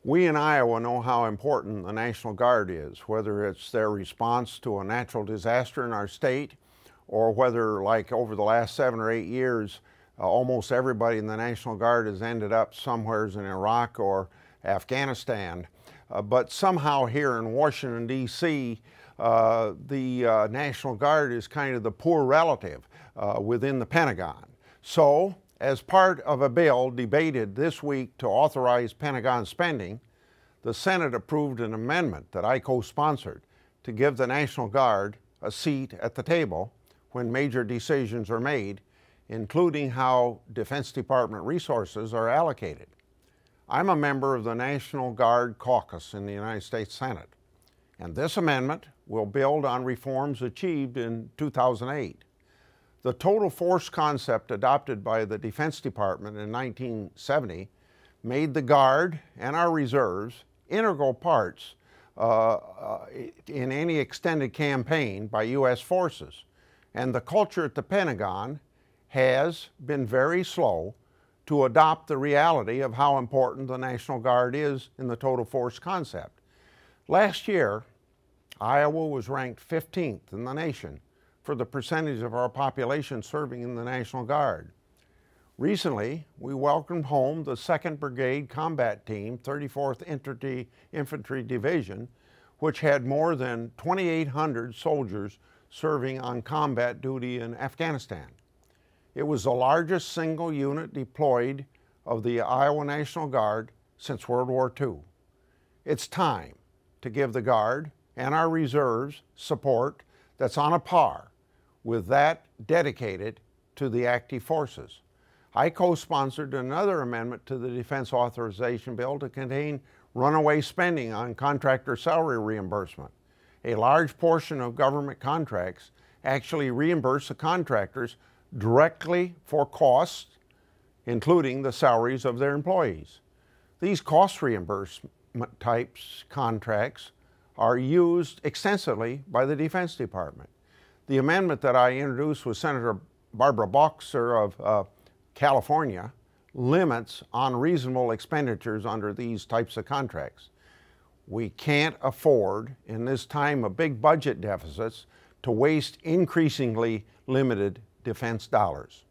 We in Iowa know how important the National Guard is, whether it's their response to a natural disaster in our state, or whether, like over the last 7 or 8 years, almost everybody in the National Guard has ended up somewheres in Iraq or Afghanistan. But somehow here in Washington, D.C., the National Guard is kind of the poor relative within the Pentagon. So, as part of a bill debated this week to authorize Pentagon spending, the Senate approved an amendment that I co-sponsored to give the National Guard a seat at the table when major decisions are made, including how Defense Department resources are allocated. I'm a member of the National Guard caucus in the United States Senate, and this amendment will build on reforms achieved in 2008. The total force concept adopted by the Defense Department in 1970 made the Guard and our reserves integral parts in any extended campaign by U.S. forces. And the culture at the Pentagon has been very slow to adopt the reality of how important the National Guard is in the total force concept. Last year, Iowa was ranked 15th in the nation for the percentage of our population serving in the National Guard. Recently, we welcomed home the 2nd Brigade Combat Team, 34th Infantry Division, which had more than 2,800 soldiers serving on combat duty in Afghanistan. It was the largest single unit deployed of the Iowa National Guard since World War II. It's time to give the Guard and our reserves support that's on a par with that dedicated to the active forces. I co-sponsored another amendment to the Defense Authorization Bill to contain runaway spending on contractor salary reimbursement. A large portion of government contracts actually reimburse the contractors directly for costs, including the salaries of their employees. These cost reimbursement types contracts are used extensively by the Defense Department. The amendment that I introduced with Senator Barbara Boxer of California limits unreasonable expenditures under these types of contracts. We can't afford, in this time of big budget deficits, to waste increasingly limited defense dollars.